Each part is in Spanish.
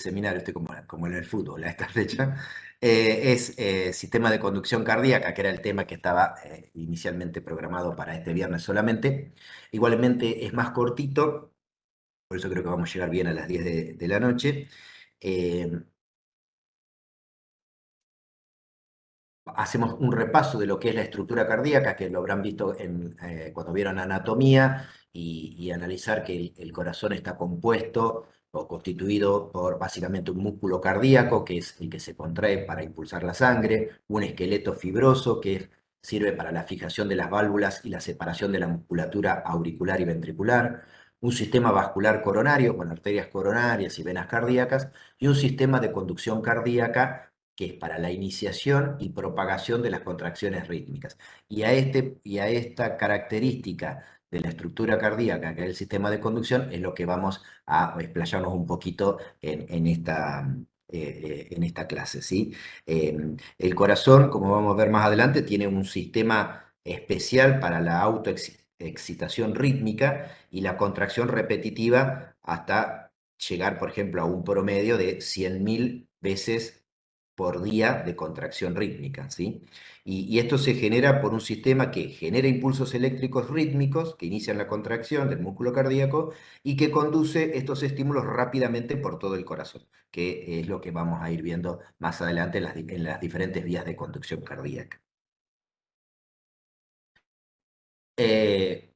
seminario, estoy como en el fútbol a esta fecha, es sistema de conducción cardíaca, que era el tema que estaba inicialmente programado para este viernes solamente. Igualmente es más cortito, por eso creo que vamos a llegar bien a las 10 de la noche. Eh, Hacemos un repaso de lo que es la estructura cardíaca, que lo habrán visto cuando vieron anatomía, y analizar que el corazón está compuesto o constituido por básicamente un músculo cardíaco, que es el que se contrae para impulsar la sangre, un esqueleto fibroso, que sirve para la fijación de las válvulas y la separación de la musculatura auricular y ventricular, un sistema vascular coronario con arterias coronarias y venas cardíacas, y un sistema de conducción cardíaca que es para la iniciación y propagación de las contracciones rítmicas. Y a esta característica de la estructura cardíaca, que es el sistema de conducción, es lo que vamos a explayarnos un poquito en esta clase, ¿sí? El corazón, como vamos a ver más adelante, tiene un sistema especial para la autoexcitación rítmica y la contracción repetitiva hasta llegar, por ejemplo, a un promedio de 100.000 veces por día de contracción rítmica, ¿sí? Y esto se genera por un sistema que genera impulsos eléctricos rítmicos que inician la contracción del músculo cardíaco y que conduce estos estímulos rápidamente por todo el corazón, que es lo que vamos a ir viendo más adelante en las diferentes vías de conducción cardíaca. Eh,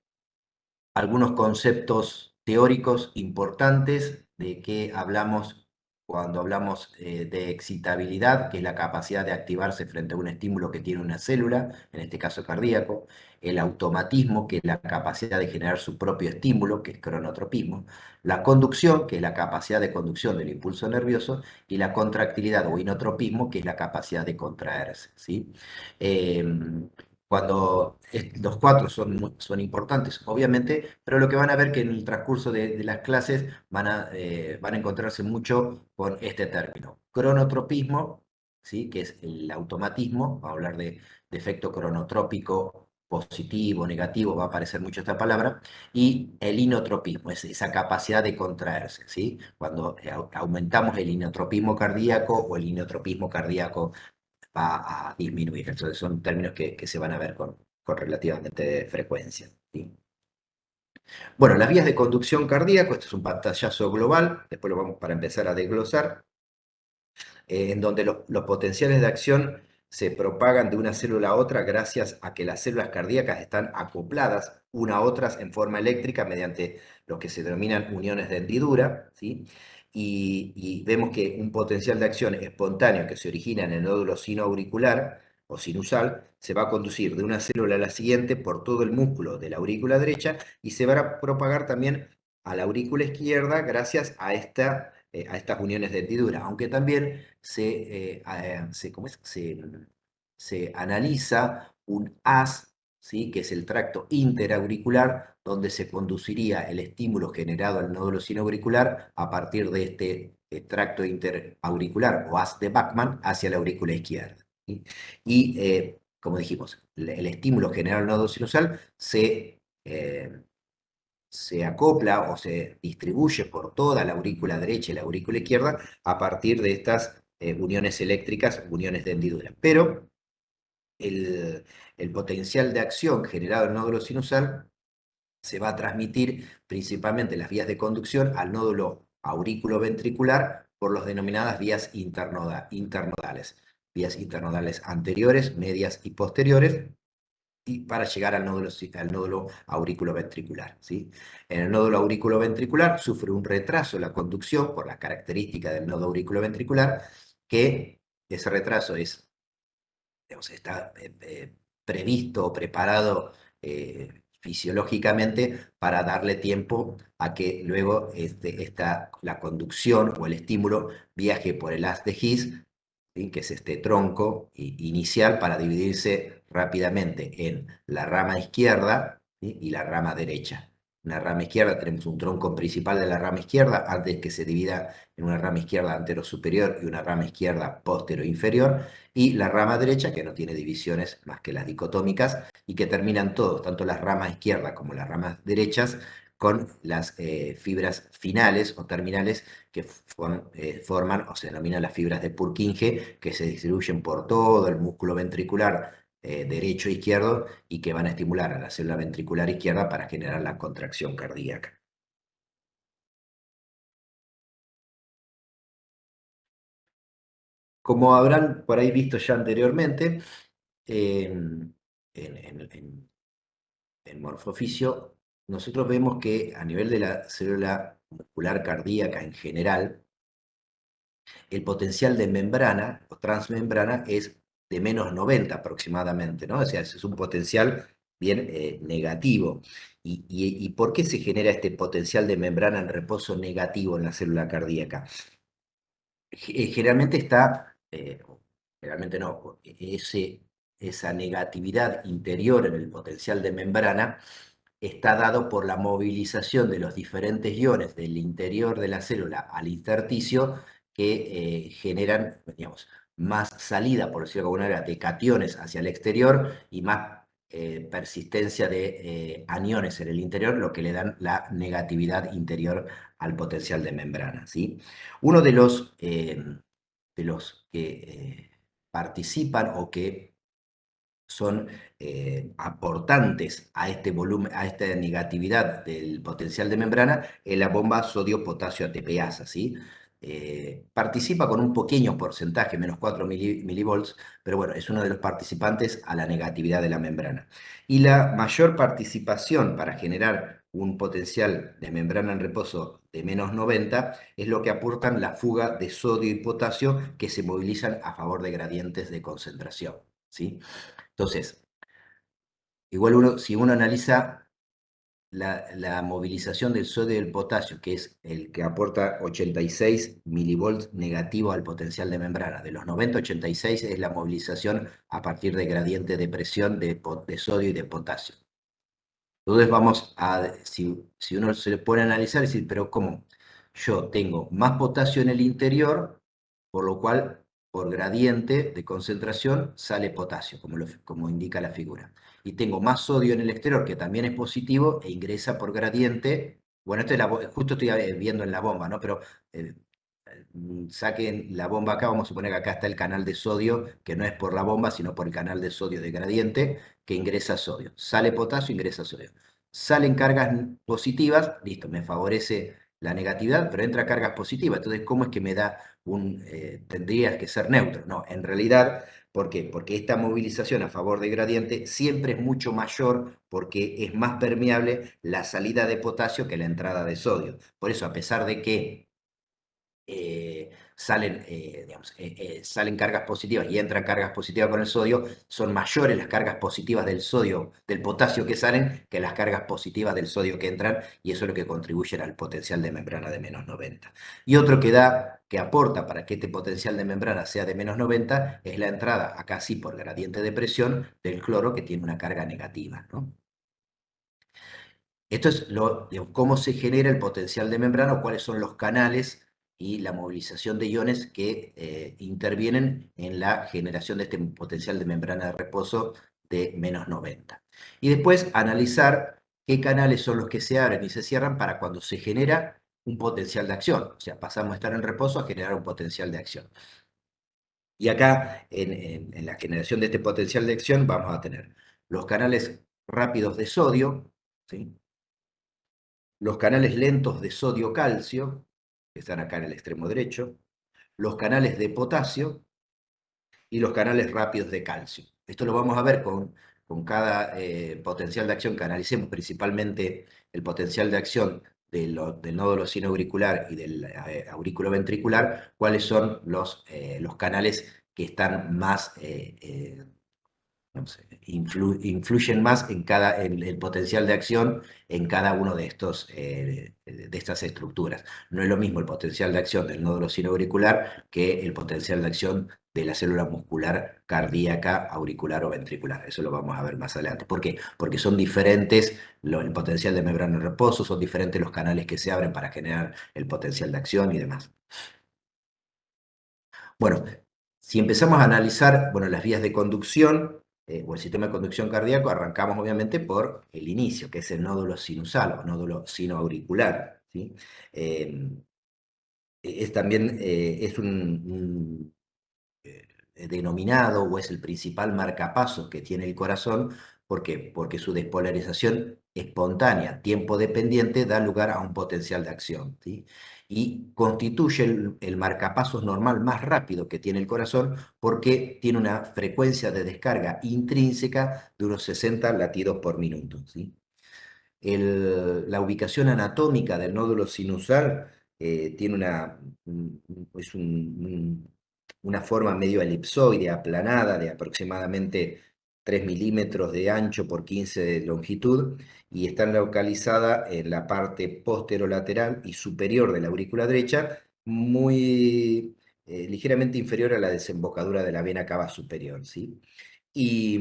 Algunos conceptos teóricos importantes de qué hablamos cuando hablamos de excitabilidad, que es la capacidad de activarse frente a un estímulo que tiene una célula, en este caso cardíaco, el automatismo, que es la capacidad de generar su propio estímulo, que es cronotropismo, la conducción, que es la capacidad de conducción del impulso nervioso, y la contractilidad o inotropismo, que es la capacidad de contraerse, ¿sí? Eh, los cuatro son importantes, obviamente, pero lo que van a ver que en el transcurso de las clases van a encontrarse mucho con este término. Cronotropismo, ¿sí? Que es el automatismo, va a hablar de efecto cronotrópico positivo, negativo, va a aparecer mucho esta palabra, y el inotropismo, es esa capacidad de contraerse, ¿sí? Cuando aumentamos el inotropismo cardíaco o el inotropismo cardíaco va a disminuir. Entonces son términos que se van a ver con relativamente frecuencia, ¿sí? Bueno, las vías de conducción cardíaco, esto es un pantallazo global, después lo vamos para empezar a desglosar, en donde los potenciales de acción se propagan de una célula a otra gracias a que las células cardíacas están acopladas una a otras en forma eléctrica mediante lo que se denominan uniones de hendidura, ¿sí? Y vemos que un potencial de acción espontáneo que se origina en el nódulo sinoauricular o sinusal se va a conducir de una célula a la siguiente por todo el músculo de la aurícula derecha y se va a propagar también a la aurícula izquierda gracias a estas uniones de hendidura, aunque también ¿cómo es? Se analiza un haz, ¿sí? Que es el tracto interauricular, donde se conduciría el estímulo generado al nódulo sinoauricular a partir de este tracto interauricular o haz de Bachmann hacia la aurícula izquierda, ¿sí? Y, como dijimos, el estímulo generado al nódulo sinusal se acopla o se distribuye por toda la aurícula derecha y la aurícula izquierda a partir de estas uniones eléctricas, uniones de hendidura. Pero el, el potencial de acción generado en el nódulo sinusal se va a transmitir principalmente en las vías de conducción al nódulo aurículo-ventricular por las denominadas vías internodales. Vías internodales anteriores, medias y posteriores, y para llegar al nódulo auriculoventricular, ¿sí? En el nódulo auriculoventricular sufre un retraso la conducción por las características del nodo auriculoventricular, que ese retraso digamos, está previsto o preparado fisiológicamente para darle tiempo a que luego la conducción o el estímulo viaje por el haz de His, ¿sí? Que es este tronco inicial para dividirse rápidamente en la rama izquierda, ¿sí? Y la rama derecha. Una rama izquierda, tenemos un tronco principal de la rama izquierda, antes que se divida en una rama izquierda antero-superior y una rama izquierda postero-inferior, y la rama derecha, que no tiene divisiones más que las dicotómicas, y que terminan todos, tanto las ramas izquierdas como las ramas derechas, con las fibras finales o terminales que forman o se denominan las fibras de Purkinje, que se distribuyen por todo el músculo ventricular derecho e izquierdo y que van a estimular a la célula ventricular izquierda para generar la contracción cardíaca. Como habrán por ahí visto ya anteriormente, en morfofisio, nosotros vemos que a nivel de la célula muscular cardíaca en general, el potencial de membrana o transmembrana es de -90 aproximadamente, ¿no? O sea, ese es un potencial bien negativo. ¿Y por qué se genera este potencial de membrana en reposo negativo en la célula cardíaca? Generalmente está, generalmente no, esa negatividad interior en el potencial de membrana está dado por la movilización de los diferentes iones del interior de la célula al intersticio que generan, digamos, más salida, por decirlo de alguna manera, de cationes hacia el exterior y más persistencia de aniones en el interior, lo que le dan la negatividad interior al potencial de membrana, ¿sí? Uno de los que participan o que son aportantes a este volumen, a esta negatividad del potencial de membrana, es la bomba sodio-potasio ATPasa, ¿sí? Participa con un pequeño porcentaje, -4 milivolts, pero bueno, es uno de los participantes a la negatividad de la membrana. Y la mayor participación para generar un potencial de membrana en reposo de -90 es lo que aportan la fuga de sodio y potasio que se movilizan a favor de gradientes de concentración, ¿sí? Entonces, igual si uno analiza la movilización del sodio y del potasio, que es el que aporta 86 milivolts negativo al potencial de membrana, de los 90 a 86 es la movilización a partir de gradiente de presión de sodio y de potasio. Entonces si uno se le pone a analizar, decir, pero ¿cómo? Yo tengo más potasio en el interior, por lo cual, por gradiente de concentración, sale potasio, como indica la figura. Y tengo más sodio en el exterior, que también es positivo, e ingresa por gradiente. Bueno, justo estoy viendo en la bomba, ¿no? Pero eh, saquen la bomba acá, vamos a suponer que acá está el canal de sodio, que no es por la bomba, sino por el canal de sodio de gradiente, que ingresa sodio. Sale potasio, ingresa sodio. Salen cargas positivas, listo, me favorece la negatividad, pero entra cargas positivas. Entonces, ¿cómo es que me da tendría que ser neutro? No, en realidad, ¿por qué? Porque esta movilización a favor del gradiente siempre es mucho mayor porque es más permeable la salida de potasio que la entrada de sodio. Por eso, a pesar de que salen cargas positivas y entran cargas positivas con el sodio, son mayores las cargas positivas del sodio, del potasio que salen, que las cargas positivas del sodio que entran, y eso es lo que contribuye al potencial de membrana de -90. Y otro que aporta para que este potencial de membrana sea de -90 es la entrada, acá sí por gradiente de presión, del cloro que tiene una carga negativa, ¿no? Esto es digamos, cómo se genera el potencial de membrana o cuáles son los canales y la movilización de iones que intervienen en la generación de este potencial de membrana de reposo de -90. Y después analizar qué canales son los que se abren y se cierran para cuando se genera un potencial de acción. O sea, pasamos a estar en reposo a generar un potencial de acción. Y acá, en la generación de este potencial de acción, vamos a tener los canales rápidos de sodio, ¿sí? Los canales lentos de sodio-calcio, que están acá en el extremo derecho, los canales de potasio y los canales rápidos de calcio. Esto lo vamos a ver con cada potencial de acción que analicemos, principalmente el potencial de acción del nódulo sinoauricular y del aurículo ventricular, cuáles son los canales que están más no sé, influyen más en el potencial de acción en cada uno de estas estructuras. No es lo mismo el potencial de acción del nódulo sinoauricular que el potencial de acción de la célula muscular cardíaca, auricular o ventricular. Eso lo vamos a ver más adelante. ¿Por qué? Porque son diferentes el potencial de membrana en reposo, son diferentes los canales que se abren para generar el potencial de acción y demás. Bueno, si empezamos a analizar, bueno, las vías de conducción, o el sistema de conducción cardíaco, arrancamos obviamente por el inicio, que es el nódulo sinusal o nódulo sinoauricular, ¿sí? Eh, es también es denominado o es el principal marcapasos que tiene el corazón. ¿Por qué? Porque su despolarización espontánea, tiempo dependiente, da lugar a un potencial de acción, ¿sí? Y constituye el marcapasos normal más rápido que tiene el corazón porque tiene una frecuencia de descarga intrínseca de unos 60 latidos por minuto, ¿sí? La ubicación anatómica del nódulo sinusal tiene una forma medio elipsoide, aplanada, de aproximadamente 3 milímetros de ancho por 15 de longitud, y está localizada en la parte posterolateral y superior de la aurícula derecha, muy ligeramente inferior a la desembocadura de la vena cava superior, ¿sí? Y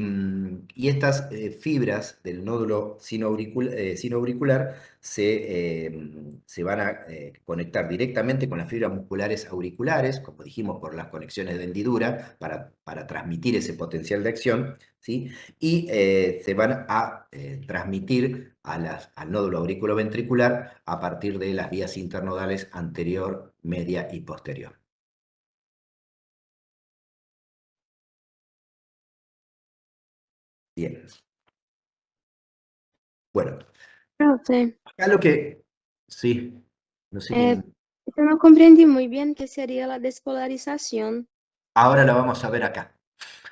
estas fibras del nódulo sinoauricular se van a conectar directamente con las fibras musculares auriculares, como dijimos, por las conexiones de hendidura, para transmitir ese potencial de acción, ¿sí? Y se van a transmitir al nódulo auriculoventricular a partir de las vías internodales anterior, media y posterior. Bien. Bueno, Profe, acá lo que... Sí, no sé eh, quién... yo no comprendí muy bien qué sería la despolarización. Ahora la vamos a ver acá.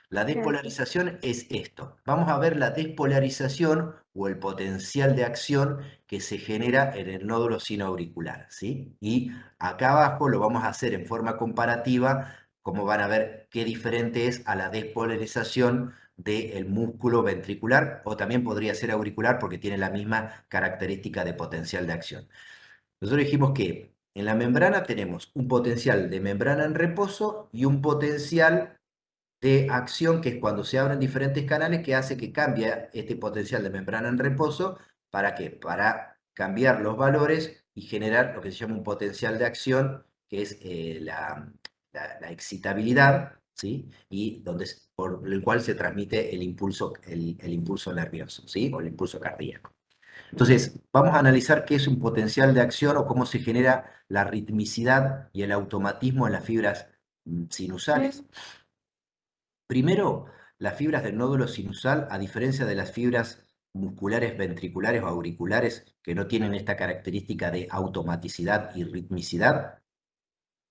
La Gracias. despolarización es esto. Vamos a ver la despolarización o el potencial de acción que se genera en el nódulo sinoauricular, ¿sí? Y acá abajo lo vamos a hacer en forma comparativa, como van a ver qué diferente es a la despolarización del músculo ventricular, o también podría ser auricular porque tiene la misma característica de potencial de acción. Nosotros dijimos que en la membrana tenemos un potencial de membrana en reposo y un potencial de acción, que es cuando se abren diferentes canales, que hace que cambie este potencial de membrana en reposo. ¿Para qué? Para cambiar los valores y generar lo que se llama un potencial de acción, que es la excitabilidad, ¿sí? Y por el cual se transmite el impulso nervioso, ¿sí? O el impulso cardíaco. Entonces, vamos a analizar qué es un potencial de acción o cómo se genera la ritmicidad y el automatismo en las fibras sinusales. Primero, las fibras del nódulo sinusal, a diferencia de las fibras musculares ventriculares o auriculares, que no tienen esta característica de automaticidad y ritmicidad,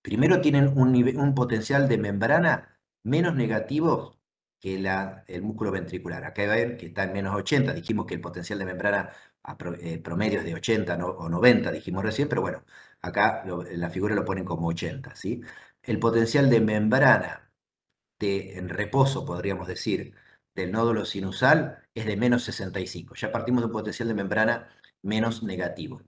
primero tienen un potencial de membrana menos negativo que el músculo ventricular. Acá va a ver que está en -80. Dijimos que el potencial de membrana promedio es de 80 o 90, dijimos recién, pero bueno, acá la figura lo ponen como 80, ¿sí? El potencial de membrana en reposo, podríamos decir, del nódulo sinusal es de -65. Ya partimos de un potencial de membrana menos negativo.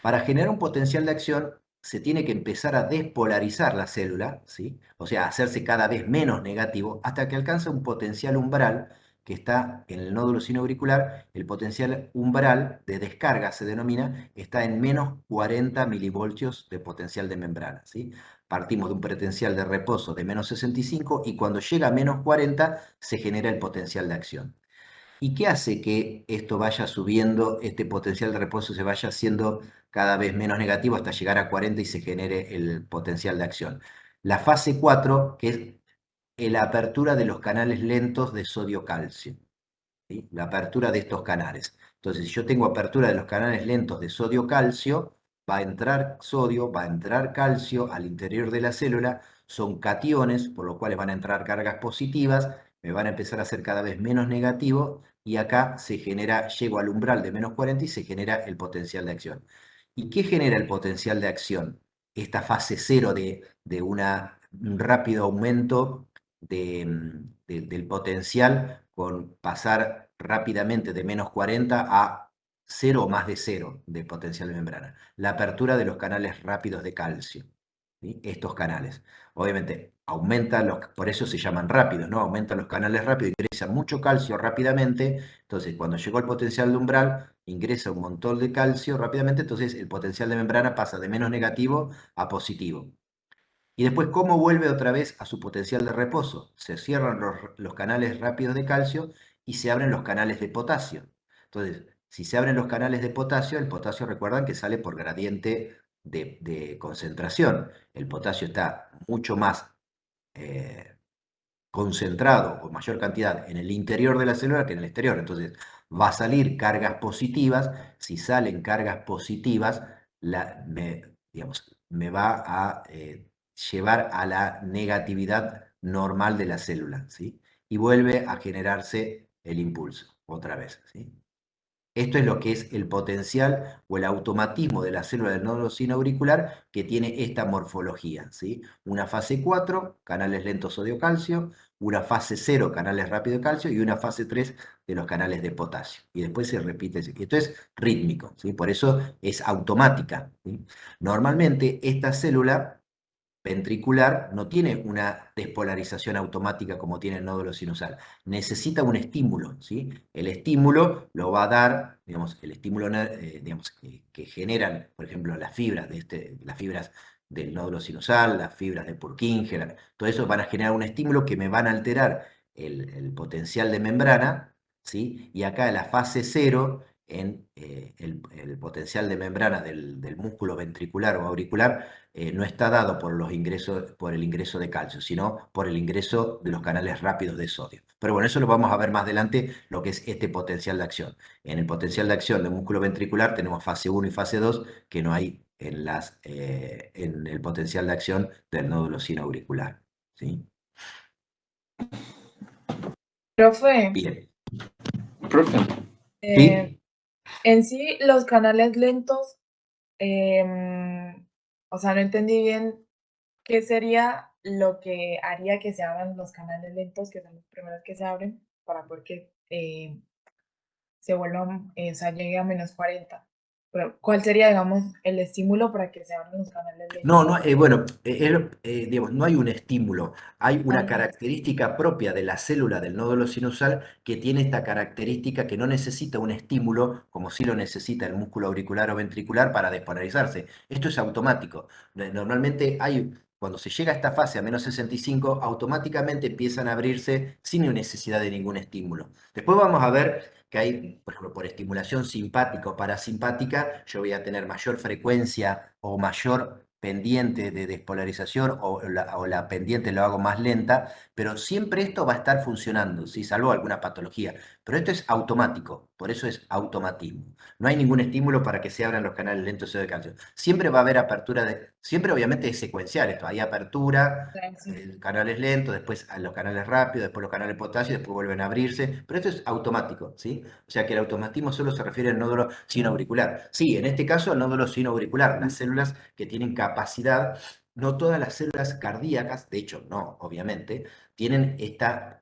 Para generar un potencial de acción se tiene que empezar a despolarizar la célula, ¿sí? O sea, hacerse cada vez menos negativo hasta que alcanza un potencial umbral que está en el nódulo sinoauricular. El potencial umbral de descarga se denomina, está en -40 milivoltios de potencial de membrana, ¿sí? Partimos de un potencial de reposo de -65 y cuando llega a -40 se genera el potencial de acción. ¿Y qué hace que esto vaya subiendo, este potencial de reposo se vaya haciendo cada vez menos negativo hasta llegar a 40 y se genere el potencial de acción? La fase 4, que es la apertura de los canales lentos de sodio-calcio, ¿sí? La apertura de estos canales. Entonces, si yo tengo apertura de los canales lentos de sodio-calcio, va a entrar sodio, va a entrar calcio al interior de la célula, son cationes, por lo cual van a entrar cargas positivas, me van a empezar a hacer cada vez menos negativo, y acá se genera, llego al umbral de -40 y se genera el potencial de acción. ¿Y qué genera el potencial de acción? Esta fase cero de un rápido aumento del potencial, con pasar rápidamente de -40 a cero o más de cero de potencial de membrana. La apertura de los canales rápidos de calcio, ¿sí? Estos canales. Obviamente, por eso se llaman rápidos, ¿no? Aumentan los canales rápidos, ingresa mucho calcio rápidamente. Entonces, cuando llegó el potencial de umbral, ingresa un montón de calcio rápidamente, entonces el potencial de membrana pasa de menos negativo a positivo. Y después, ¿cómo vuelve otra vez a su potencial de reposo? Se cierran los canales rápidos de calcio y se abren los canales de potasio. Entonces, si se abren los canales de potasio, el potasio recuerdan que sale por gradiente de concentración. El potasio está mucho más eh, concentrado o mayor cantidad en el interior de la célula que en el exterior. Entonces, va a salir cargas positivas. Si salen cargas positivas, digamos, me va a llevar a la negatividad normal de la célula, ¿sí? Y vuelve a generarse el impulso otra vez, ¿sí? Esto es lo que es el potencial o el automatismo de la célula del nódulo sinoauricular que tiene esta morfología, ¿sí? Una fase 4, canales lentos sodio-calcio, una fase 0, canales rápido de calcio, y una fase 3 de los canales de potasio. Y después se repite. Esto es rítmico, ¿sí? Por eso es automática, ¿sí? Normalmente esta célula ventricular no tiene una despolarización automática como tiene el nódulo sinusal. Necesita un estímulo, ¿sí? El estímulo lo va a dar, digamos, el estímulo digamos, que generan, por ejemplo, las fibras, las fibras del nódulo sinusal, las fibras de Purkinje, todo eso van a generar un estímulo que me van a alterar el potencial de membrana, ¿sí? Y acá en la fase cero, en el potencial de membrana del músculo ventricular o auricular, no está dado por los ingresos, por el ingreso de calcio, sino por el ingreso de los canales rápidos de sodio. Pero bueno, eso lo vamos a ver más adelante, lo que es este potencial de acción. En el potencial de acción del músculo ventricular tenemos fase uno y fase 2 que no hay en el potencial de acción del nódulo sinoauricular, ¿sí? Profe, Bien. Profe, eh, ¿Sí? en sí los canales lentos, o sea, no entendí bien qué sería lo que haría que se abran los canales lentos, que son los primeros que se abren, para poder que se vuelvan, o sea, llegue a -40. Pero, ¿cuál sería, digamos, el estímulo para que se abran los canales No, lentos? no, bueno, digamos, no hay un estímulo, hay una Ajá, característica propia de la célula del nódulo sinusal que tiene esta característica que no necesita un estímulo como si lo necesita el músculo auricular o ventricular para despolarizarse. Esto es automático. Normalmente cuando se llega a esta fase a -65, automáticamente empiezan a abrirse sin necesidad de ningún estímulo. Después vamos a ver que hay, por ejemplo, por estimulación simpática o parasimpática, yo voy a tener mayor frecuencia o mayor pendiente de despolarización o la pendiente lo hago más lenta, pero siempre esto va a estar funcionando, ¿sí? Salvo alguna patología. Pero esto es automático, por eso es automatismo. No hay ningún estímulo para que se abran los canales lentos de calcio. Siempre va a haber apertura siempre obviamente es secuencial esto, hay apertura, sí. canales lentos, después a los canales rápidos, después los canales potasio, después vuelven a abrirse, pero esto es automático, ¿sí? O sea que el automatismo solo se refiere al nódulo sinoauricular. Sí, en este caso al nódulo sinoauricular, las células que tienen capacidad, no todas las células cardíacas, de hecho no, obviamente, tienen esta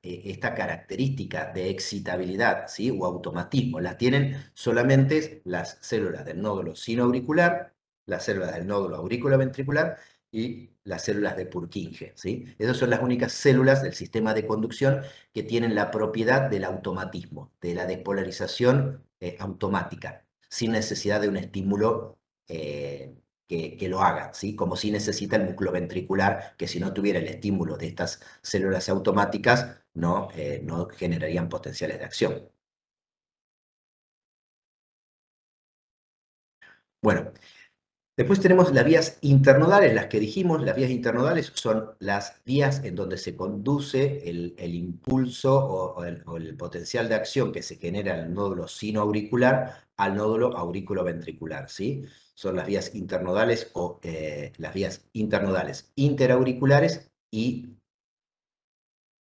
característica de excitabilidad, ¿sí? O automatismo, las tienen solamente las células del nódulo sinoauricular, las células del nódulo aurículo-ventricular y las células de Purkinje, ¿sí? Esas son las únicas células del sistema de conducción que tienen la propiedad del automatismo, de la despolarización automática, sin necesidad de un estímulo que lo haga, ¿sí? Como si necesita el músculo ventricular, que si no tuviera el estímulo de estas células automáticas, no generarían potenciales de acción. Bueno, después tenemos las vías internodales, las que dijimos. Las vías internodales son las vías en donde se conduce el impulso o el potencial de acción que se genera en el nódulo sinoauricular al nódulo aurículo-ventricular, ¿sí? Son las vías internodales o las vías internodales interauriculares y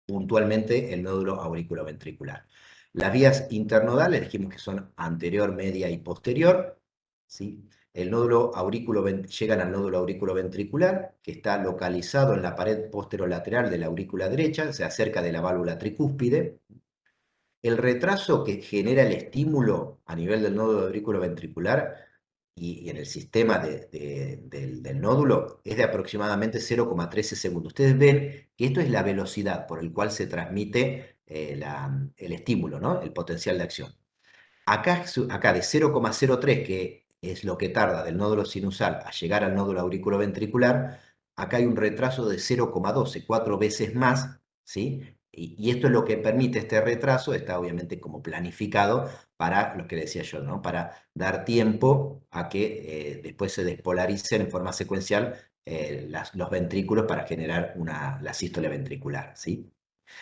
puntualmente el nódulo auriculoventricular. Las vías internodales dijimos que son anterior, media y posterior, ¿sí? Llegan al nódulo auriculoventricular, que está localizado en la pared posterolateral de la aurícula derecha, o sea, cerca de la válvula tricúspide. El retraso que genera el estímulo a nivel del nódulo auriculoventricular y en el sistema del nódulo es de aproximadamente 0,13 segundos. Ustedes ven que esto es la velocidad por el cual se transmite el estímulo, ¿no? El potencial de acción. Acá de 0,03, que es lo que tarda del nódulo sinusal a llegar al nódulo auriculoventricular, acá hay un retraso de 0,12, 4 veces más, ¿sí? Y esto es lo que permite este retraso, está obviamente como planificado para lo que decía yo, ¿no? Para dar tiempo a que después se despolaricen en forma secuencial los ventrículos para generar la sístole ventricular, ¿sí?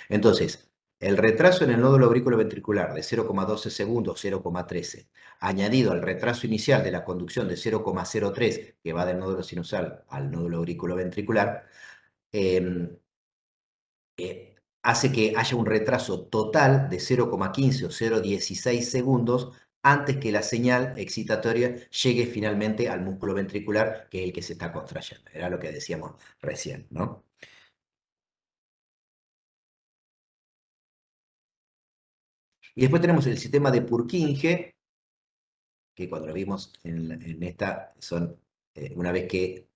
Entonces, el retraso en el nódulo auriculoventricular de 0,12 segundos, 0,13, añadido al retraso inicial de la conducción de 0,03, que va del nódulo sinusal al nódulo auriculoventricular, eh, hace que haya un retraso total de 0,15 o 0,16 segundos antes que la señal excitatoria llegue finalmente al músculo ventricular, que es el que se está contrayendo. Era lo que decíamos recién, ¿no? Y después tenemos el sistema de Purkinje, que cuando lo vimos en esta, son una vez que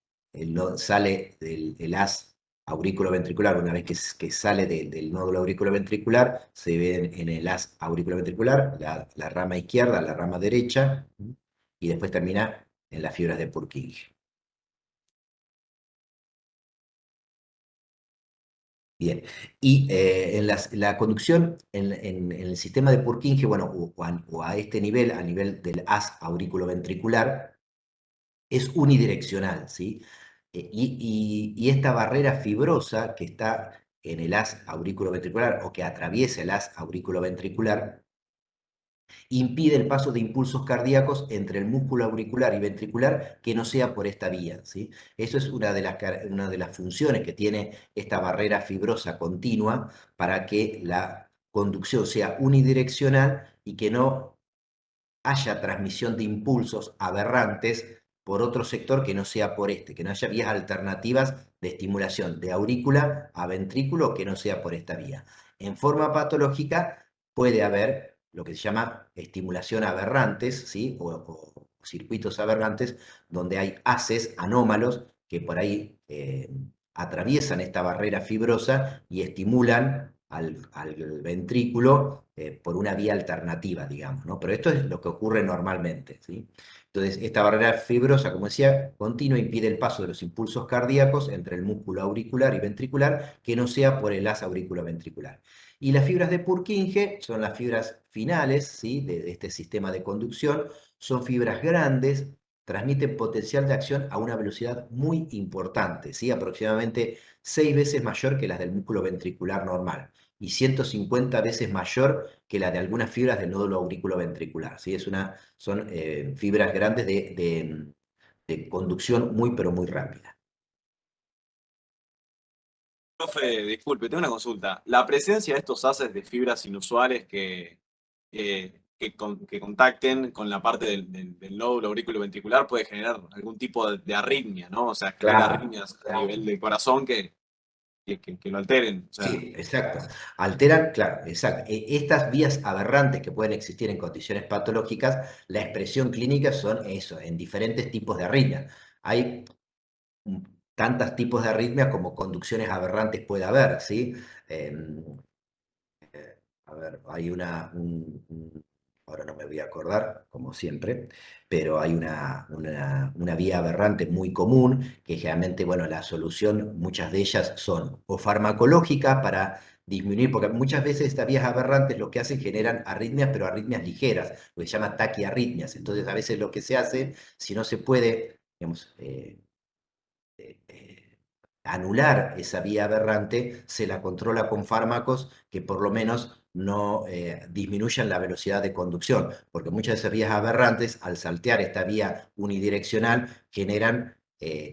sale el haz auriculoventricular, una vez que sale del nódulo auriculoventricular, se ve en el haz auriculoventricular, la rama izquierda, la rama derecha, y después termina en las fibras de Purkinje. Bien, y en la conducción en el sistema de Purkinje, bueno, o a este nivel, a nivel del haz auriculoventricular, es unidireccional, ¿sí? Y esta barrera fibrosa que está en el haz auriculoventricular o que atraviesa el haz auriculoventricular impide el paso de impulsos cardíacos entre el músculo auricular y ventricular que no sea por esta vía, ¿sí? Eso es una de las funciones que tiene esta barrera fibrosa continua para que la conducción sea unidireccional y que no haya transmisión de impulsos aberrantes por otro sector que no sea por este, que no haya vías alternativas de estimulación de aurícula a ventrículo que no sea por esta vía. En forma patológica puede haber lo que se llama estimulación aberrantes, ¿sí? O circuitos aberrantes, donde hay haces anómalos que por ahí atraviesan esta barrera fibrosa y estimulan al ventrículo por una vía alternativa, digamos, ¿no? Pero esto es lo que ocurre normalmente, ¿sí? Entonces, esta barrera fibrosa, como decía, continua impide el paso de los impulsos cardíacos entre el músculo auricular y ventricular que no sea por el haz auriculoventricular. Y las fibras de Purkinje son las fibras finales, ¿sí? de este sistema de conducción, son fibras grandes, transmiten potencial de acción a una velocidad muy importante, ¿sí? Aproximadamente 6 veces mayor que las del músculo ventricular normal y 150 veces mayor que la de algunas fibras del nódulo auriculoventricular, ¿sí? Son fibras grandes de conducción muy, pero muy rápida. Profe, disculpe, tengo una consulta. ¿La presencia de estos haces de fibras inusuales que contacten con la parte del lóbulo auriculoventricular puede generar algún tipo de arritmia, ¿no? O sea, genera Claro, arritmias a nivel del corazón que lo alteren? O sea, sí, exacto. Alteran, claro, exacto. Estas vías aberrantes que pueden existir en condiciones patológicas, la expresión clínica son eso, en diferentes tipos de arritmia. Hay tantos tipos de arritmia como conducciones aberrantes puede haber, ¿sí? A ver, hay ahora no me voy a acordar, como siempre, pero hay una vía aberrante muy común, que generalmente, bueno, la solución, muchas de ellas son o farmacológicas para disminuir, porque muchas veces estas vías aberrantes lo que hacen generan arritmias, pero arritmias ligeras, lo que se llama taquiarritmias. Entonces, a veces lo que se hace, si no se puede, digamos, anular esa vía aberrante, se la controla con fármacos que por lo menos no disminuyan la velocidad de conducción, porque muchas de esas vías aberrantes, al saltear esta vía unidireccional, generan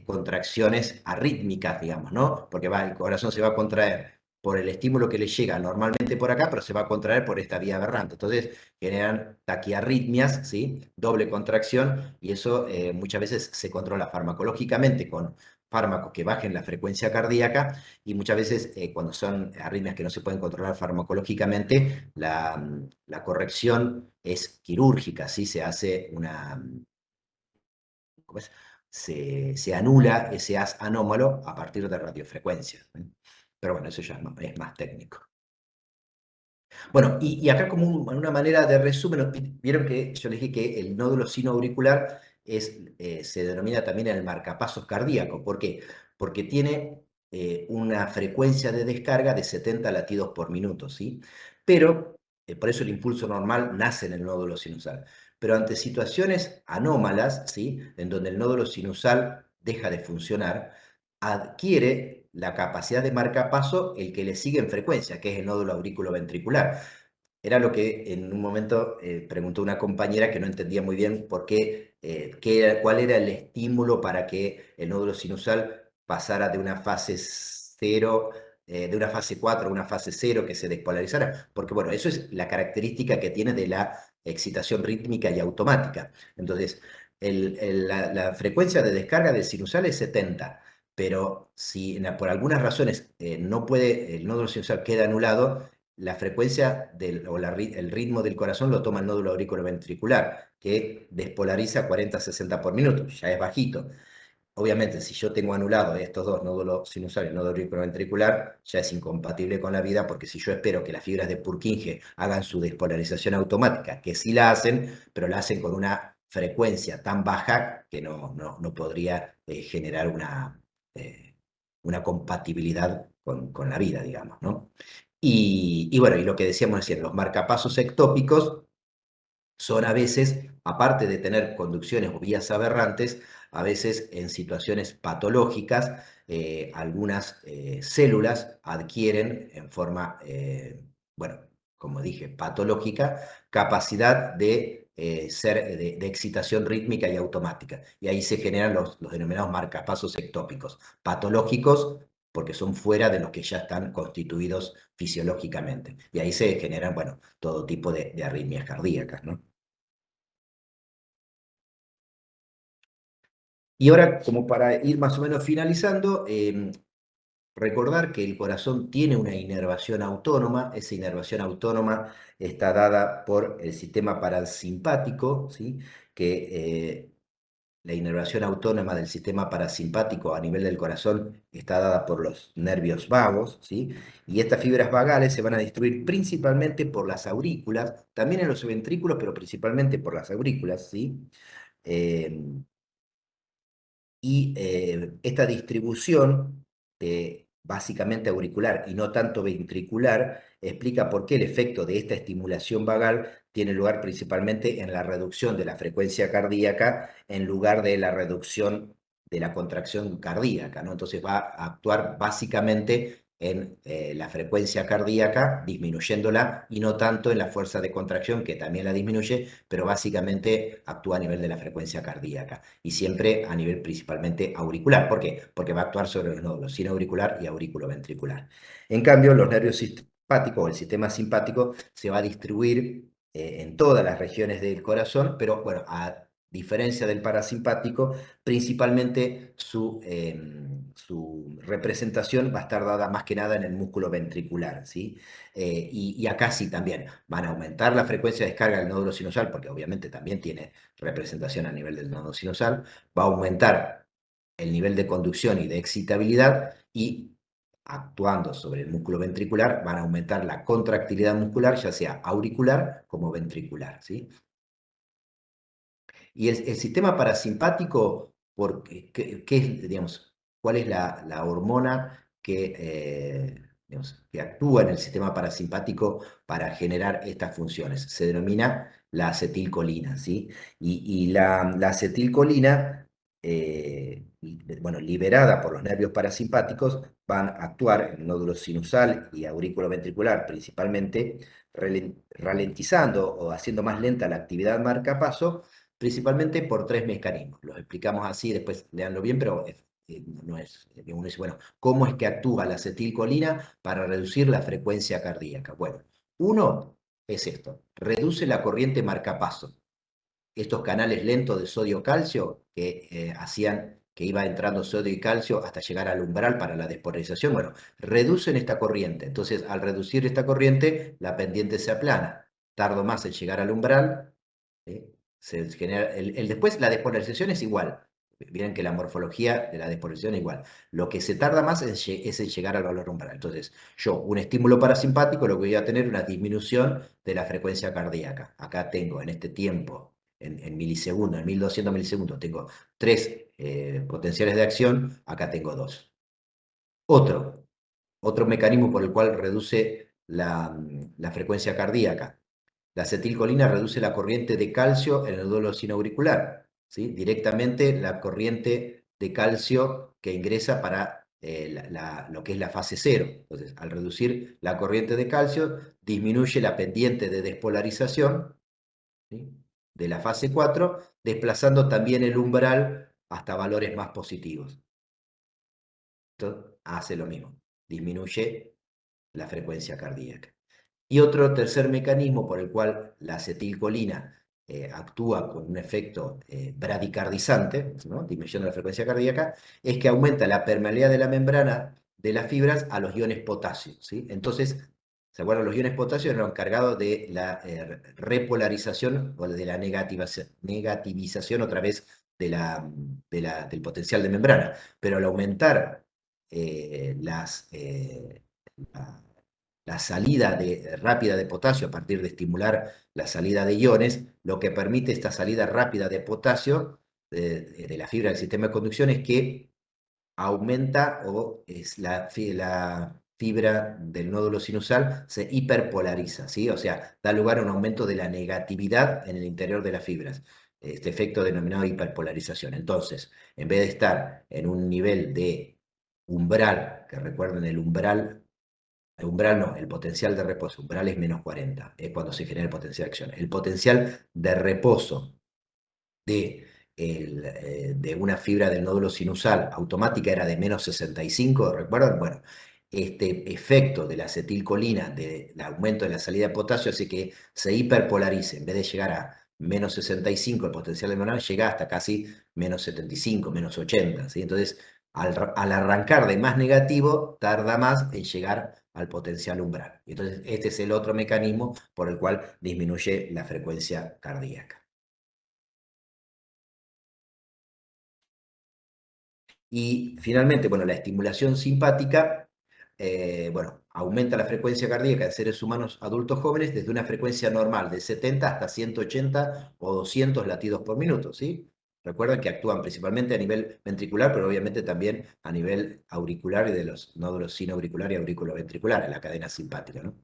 contracciones arrítmicas, digamos, ¿no? Porque el corazón se va a contraer por el estímulo que le llega normalmente por acá, pero se va a contraer por esta vía aberrante. Entonces generan taquiarritmias, ¿sí? Doble contracción, y eso muchas veces se controla farmacológicamente con fármacos que bajen la frecuencia cardíaca y muchas veces cuando son arritmias que no se pueden controlar farmacológicamente, la corrección es quirúrgica, ¿sí? Se hace ¿cómo es? Se anula ese haz anómalo a partir de radiofrecuencia, ¿eh? Pero bueno, eso ya es más técnico. Bueno, y acá como una manera de resumen, vieron que yo les dije que el nódulo sinoauricular se denomina también el marcapasos cardíaco. ¿Por qué? porque tiene una frecuencia de descarga de 70 latidos por minuto, ¿sí? Pero, por eso el impulso normal nace en el nódulo sinusal. Pero ante situaciones anómalas, ¿sí? En donde el nódulo sinusal deja de funcionar, adquiere la capacidad de marcapaso el que le sigue en frecuencia, que es el nódulo auriculoventricular. Era lo que en un momento preguntó una compañera que no entendía muy bien por qué, cuál era el estímulo para que el nódulo sinusal pasara de una fase 0, de una fase 4 a una fase 0, que se despolarizara. Porque bueno, eso es la característica que tiene de la excitación rítmica y automática. Entonces, la frecuencia de descarga del sinusal es 70, pero si por algunas razones no puede, el nódulo sinusal queda anulado, la frecuencia el ritmo del corazón lo toma el nódulo auriculoventricular, que despolariza a 40-60 por minuto, ya es bajito. Obviamente, si yo tengo anulado estos dos nódulos sinusales, el nódulo auriculoventricular, ya es incompatible con la vida, porque si yo espero que las fibras de Purkinje hagan su despolarización automática, que sí la hacen, pero la hacen con una frecuencia tan baja que no podría generar una compatibilidad con la vida, digamos, ¿no? Y bueno, y lo que decíamos recién, los marcapasos ectópicos son a veces, aparte de tener conducciones o vías aberrantes, a veces en situaciones patológicas, algunas células adquieren en forma, bueno, como dije, patológica, capacidad de excitación rítmica y automática. Y ahí se generan los denominados marcapasos ectópicos, patológicos porque son fuera de los que ya están constituidos fisiológicamente. Y ahí se generan, bueno, todo tipo de arritmias cardíacas, ¿no? Y ahora, como para ir más o menos finalizando, recordar que el corazón tiene una inervación autónoma. Esa inervación autónoma está dada por el sistema parasimpático, ¿sí? Que la inervación autónoma del sistema parasimpático a nivel del corazón está dada por los nervios vagos, ¿sí? Y estas fibras vagales se van a distribuir principalmente por las aurículas, también en los ventrículos, pero principalmente por las aurículas, ¿sí? Eh, y esta distribución básicamente auricular y no tanto ventricular explica por qué el efecto de esta estimulación vagal tiene lugar principalmente en la reducción de la frecuencia cardíaca en lugar de la reducción de la contracción cardíaca, ¿no? Entonces va a actuar básicamente en la frecuencia cardíaca, disminuyéndola, y no tanto en la fuerza de contracción, que también la disminuye, pero básicamente actúa a nivel de la frecuencia cardíaca y siempre a nivel principalmente auricular. ¿Por qué? Porque va a actuar sobre los nódulos sinoauricular y auriculoventricular. En cambio, los nervios simpáticos o el sistema simpático se va a distribuir en todas las regiones del corazón, pero bueno, a diferencia del parasimpático, principalmente su representación va a estar dada más que nada en el músculo ventricular, ¿sí? Y acá sí también van a aumentar la frecuencia de descarga del nódulo sinusal, porque obviamente también tiene representación a nivel del nódulo sinusal, va a aumentar el nivel de conducción y de excitabilidad, y actuando sobre el músculo ventricular van a aumentar la contractilidad muscular, ya sea auricular como ventricular, ¿sí? Y el sistema parasimpático, ¿qué es, digamos, cuál es la hormona digamos, que actúa en el sistema parasimpático para generar estas funciones? Se denomina la acetilcolina, ¿sí? Y la acetilcolina, bueno, liberada por los nervios parasimpáticos, van a actuar en el nódulo sinusal y auriculoventricular principalmente, ralentizando o haciendo más lenta la actividad marcapaso, principalmente por tres mecanismos. Los explicamos así, después leanlo bien, pero no es, uno dice, bueno, ¿cómo es que actúa la acetilcolina para reducir la frecuencia cardíaca? Bueno, uno es esto, reduce la corriente marcapaso. Estos canales lentos de sodio-calcio que hacían que iba entrando sodio y calcio hasta llegar al umbral para la despolarización, bueno, reducen esta corriente. Entonces, al reducir esta corriente, la pendiente se aplana. Tardo más en llegar al umbral, ¿sí? Se genera, después la despolarización es igual. Miren que la morfología de la despolarización es igual. Lo que se tarda más es en llegar al valor umbral. Entonces, yo, un estímulo parasimpático, lo que voy a tener una disminución de la frecuencia cardíaca. Acá tengo en este tiempo, en milisegundos, en 1200 milisegundos, tengo 3 potenciales de acción, acá tengo 2. Otro mecanismo por el cual reduce la frecuencia cardíaca. La acetilcolina reduce la corriente de calcio en el nódulo sinoauricular, ¿sí? Directamente la corriente de calcio que ingresa para lo que es la fase 0. Entonces, al reducir la corriente de calcio, disminuye la pendiente de despolarización, ¿sí?, de la fase 4, desplazando también el umbral hasta valores más positivos. Esto hace lo mismo, disminuye la frecuencia cardíaca. Y otro tercer mecanismo por el cual la acetilcolina actúa con un efecto bradicardizante, ¿no?, disminuyendo la frecuencia cardíaca, es que aumenta la permeabilidad de la membrana de las fibras a los iones potasio, ¿sí? Entonces, ¿se acuerdan? Los iones potasio eran los encargados de la repolarización o de la negativización otra vez del potencial de membrana. Pero al aumentar la salida rápida de potasio a partir de estimular la salida de iones, lo que permite esta salida rápida de potasio de la fibra del sistema de conducción es que aumenta o es la fibra del nódulo sinusal se hiperpolariza, ¿sí? O sea, da lugar a un aumento de la negatividad en el interior de las fibras. Este efecto denominado hiperpolarización. Entonces, en vez de estar en un nivel de umbral, que recuerden el umbral no, el potencial de reposo, umbral es menos 40, es cuando se genera el potencial de acción. El potencial de reposo de una fibra del nódulo sinusal automática era de menos 65, ¿recuerdan? Bueno, este efecto de la acetilcolina, del aumento de la salida de potasio, hace que se hiperpolarice. En vez de llegar a menos 65, el potencial de neuronal llega hasta casi menos 75, menos 80, ¿sí? Entonces, al arrancar de más negativo, tarda más en llegar al potencial umbral. Entonces, este es el otro mecanismo por el cual disminuye la frecuencia cardíaca. Y finalmente, bueno, la estimulación simpática, bueno, aumenta la frecuencia cardíaca en seres humanos adultos jóvenes desde una frecuencia normal de 70 hasta 180 o 200 latidos por minuto, ¿sí? Recuerden que actúan principalmente a nivel ventricular, pero obviamente también a nivel auricular y de los nódulos sinoauricular y auriculoventricular, en la cadena simpática, ¿no?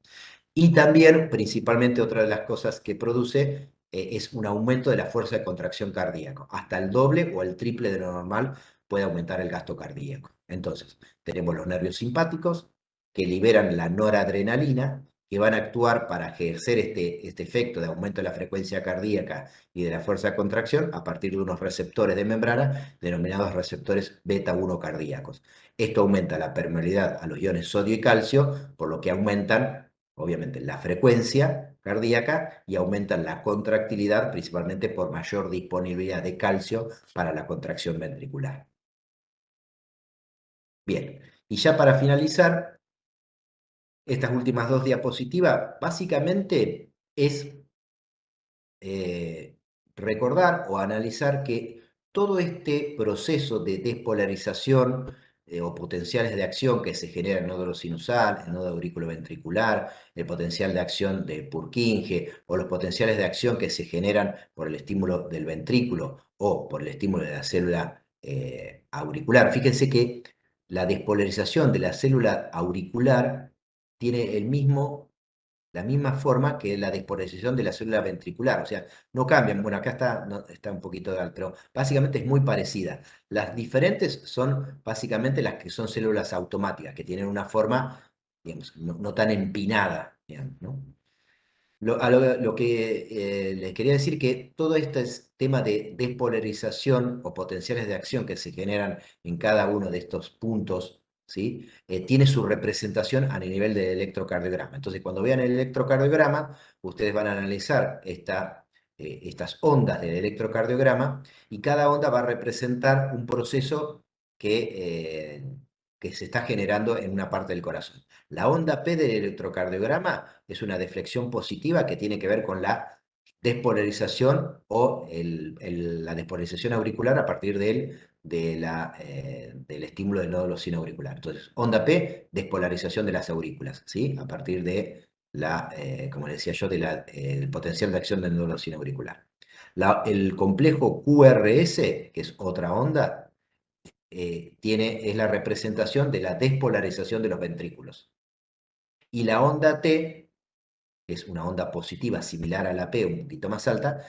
Y también, principalmente, otra de las cosas que produce es un aumento de la fuerza de contracción cardíaca. Hasta el doble o el triple de lo normal puede aumentar el gasto cardíaco. Entonces, tenemos los nervios simpáticos que liberan la noradrenalina, que van a actuar para ejercer este efecto de aumento de la frecuencia cardíaca y de la fuerza de contracción a partir de unos receptores de membrana denominados receptores beta 1 cardíacos. Esto aumenta la permeabilidad a los iones sodio y calcio, por lo que aumentan obviamente la frecuencia cardíaca y aumentan la contractilidad, principalmente por mayor disponibilidad de calcio para la contracción ventricular. Bien, y ya para finalizar, estas últimas 2 diapositivas, básicamente es recordar o analizar que todo este proceso de despolarización o potenciales de acción que se genera en el nódulo sinusal, el nódulo auriculoventricular, el potencial de acción de Purkinje o los potenciales de acción que se generan por el estímulo del ventrículo o por el estímulo de la célula auricular. Fíjense que la despolarización de la célula auricular tiene la misma forma que la despolarización de la célula ventricular, o sea, no cambian. Bueno, acá está un poquito de alto, pero básicamente es muy parecida. Las diferentes son básicamente las que son células automáticas, que tienen una forma, digamos, no tan empinada, digamos, ¿no? Lo que les quería decir que todo este tema de despolarización o potenciales de acción que se generan en cada uno de estos puntos, ¿sí? Tiene su representación a nivel del electrocardiograma. Entonces, cuando vean el electrocardiograma, ustedes van a analizar estas ondas del electrocardiograma y cada onda va a representar un proceso que se está generando en una parte del corazón. La onda P del electrocardiograma es una deflexión positiva que tiene que ver con la despolarización o la despolarización auricular a partir del estímulo del nódulo sinoauricular. Entonces, onda P, despolarización de las aurículas, ¿sí? A partir de como decía yo, del potencial de acción del nódulo sinoauricular. El complejo QRS, que es otra onda, es la representación de la despolarización de los ventrículos. Y la onda T, que es una onda positiva similar a la P, un poquito más alta,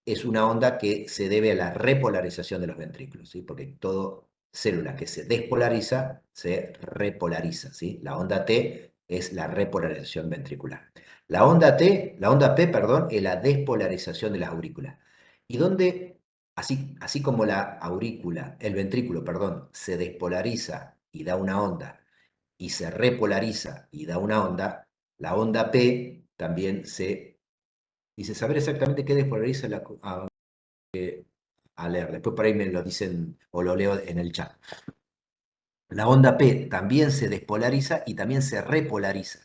es una onda que se debe a la repolarización de los ventrículos, ¿sí? Porque toda célula que se despolariza se repolariza, ¿sí? La onda T es la repolarización ventricular. La onda P, perdón, es la despolarización de las aurículas. Y donde, así como el ventrículo, perdón, se despolariza y da una onda, y se repolariza y da una onda, la onda P también se dice saber exactamente qué despolariza a leer. Después por ahí me lo dicen o lo leo en el chat. La onda P también se despolariza y también se repolariza.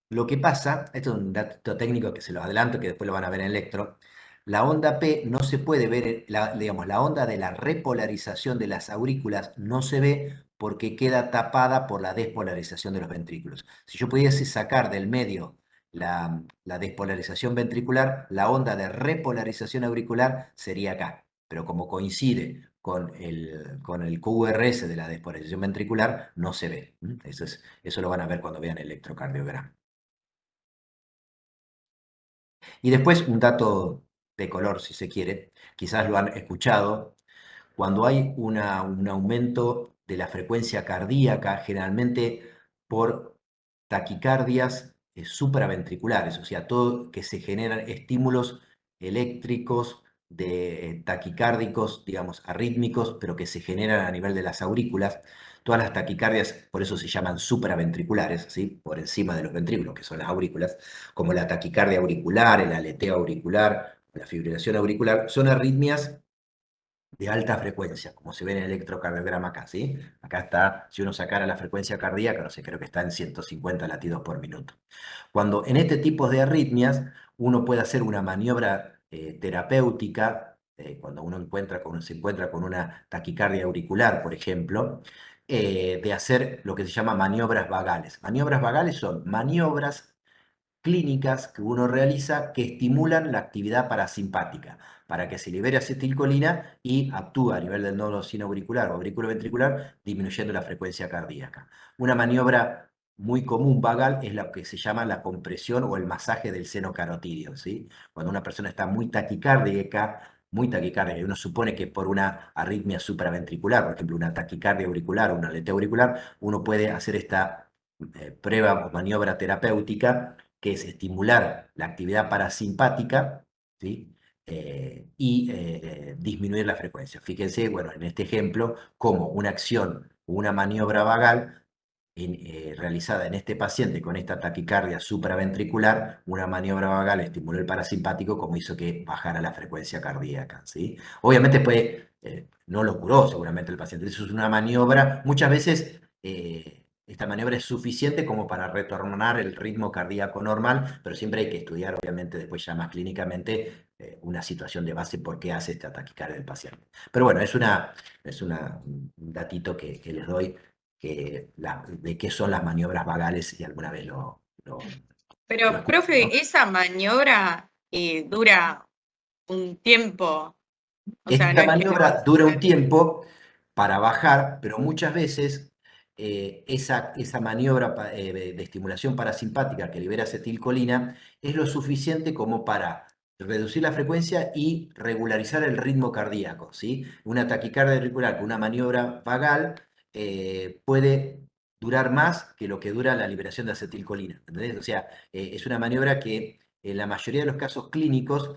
Lo que pasa, esto es un dato técnico que se los adelanto, que después lo van a ver en electro, la onda P no se puede ver, digamos, la onda de la repolarización de las aurículas no se ve porque queda tapada por la despolarización de los ventrículos. Si yo pudiese sacar del medio la despolarización ventricular, la onda de repolarización auricular sería acá. Pero como coincide con el QRS de la despolarización ventricular, no se ve. Eso lo van a ver cuando vean el electrocardiograma. Y después un dato de color, si se quiere, quizás lo han escuchado, cuando hay un aumento de la frecuencia cardíaca, generalmente por taquicardias supraventriculares, o sea, todo que se generan estímulos eléctricos taquicárdicos, digamos, arrítmicos, pero que se generan a nivel de las aurículas. Todas las taquicardias, por eso se llaman supraventriculares, ¿sí? Por encima de los ventrículos, que son las aurículas, como la taquicardia auricular, el aleteo auricular, la fibrilación auricular, son arritmias de alta frecuencia, como se ve en el electrocardiograma acá, ¿sí? Acá está, si uno sacara la frecuencia cardíaca, no sé, creo que está en 150 latidos por minuto. Cuando en este tipo de arritmias uno puede hacer una maniobra terapéutica, cuando se encuentra con una taquicardia auricular, por ejemplo, de hacer lo que se llama maniobras vagales. Maniobras vagales son maniobras clínicas que uno realiza que estimulan la actividad parasimpática para que se libere acetilcolina y actúa a nivel del nodo sinoauricular o auriculoventricular, disminuyendo la frecuencia cardíaca. Una maniobra muy común vagal es lo que se llama la compresión o el masaje del seno carotídeo, ¿sí? Cuando una persona está muy taquicárdica, y uno supone que por una arritmia supraventricular, por ejemplo, una taquicardia auricular o una aleteo auricular, uno puede hacer esta prueba o maniobra terapéutica que es estimular la actividad parasimpática, ¿sí? Y disminuir la frecuencia. Fíjense, bueno, en este ejemplo, como una acción o una maniobra vagal realizada en este paciente con esta taquicardia supraventricular, una maniobra vagal estimuló el parasimpático como hizo que bajara la frecuencia cardíaca, ¿sí? Obviamente no lo curó seguramente el paciente, eso es una maniobra, muchas veces esta maniobra es suficiente como para retornar el ritmo cardíaco normal, pero siempre hay que estudiar, obviamente, después ya más clínicamente, una situación de base por qué hace esta taquicardia del paciente. Pero bueno, un datito que les doy de qué son las maniobras vagales y alguna vez lo Pero, escuché, ¿no? profe, esa maniobra dura un tiempo, o sea, no Esta es que te maniobra vas a dura un hacer. tiempo para bajar, pero muchas veces esa maniobra de estimulación parasimpática que libera acetilcolina es lo suficiente como para reducir la frecuencia y regularizar el ritmo cardíaco, ¿sí? Una taquicardia auricular con una maniobra vagal puede durar más que lo que dura la liberación de acetilcolina, ¿entendés? O sea, es una maniobra que en la mayoría de los casos clínicos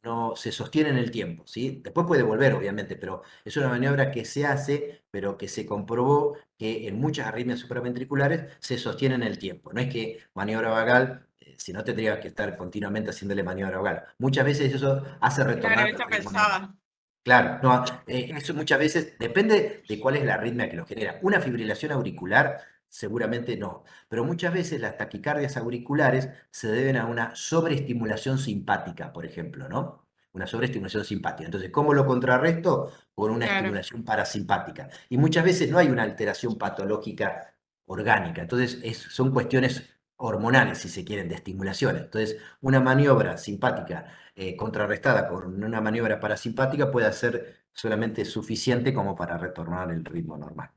no se sostiene en el tiempo, ¿sí? Después puede volver, obviamente, pero es una maniobra que se hace, pero que se comprobó que en muchas arritmias supraventriculares se sostiene en el tiempo. No es que maniobra vagal, si no tendría que estar continuamente haciéndole maniobra vagal. Muchas veces eso hace Claro, retornar el eso ritmo normal. pensaba. Claro, no, eso muchas veces depende de cuál es la arritmia que lo genera. Una fibrilación auricular, seguramente no, pero muchas veces las taquicardias auriculares se deben a una sobreestimulación simpática, por ejemplo, ¿no? Una sobreestimulación simpática. Entonces, ¿cómo lo contrarresto? Con una Claro. estimulación parasimpática. Y muchas veces no hay una alteración patológica orgánica. Entonces, son cuestiones hormonales, si se quieren, de estimulación. Entonces, una maniobra simpática contrarrestada con una maniobra parasimpática puede ser solamente suficiente como para retornar el ritmo normal.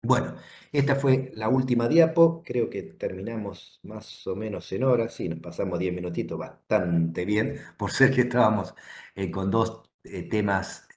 Bueno, esta fue la última diapo, creo que terminamos más o menos en hora, sí, nos pasamos 10 minutitos bastante bien, por ser que estábamos con dos temas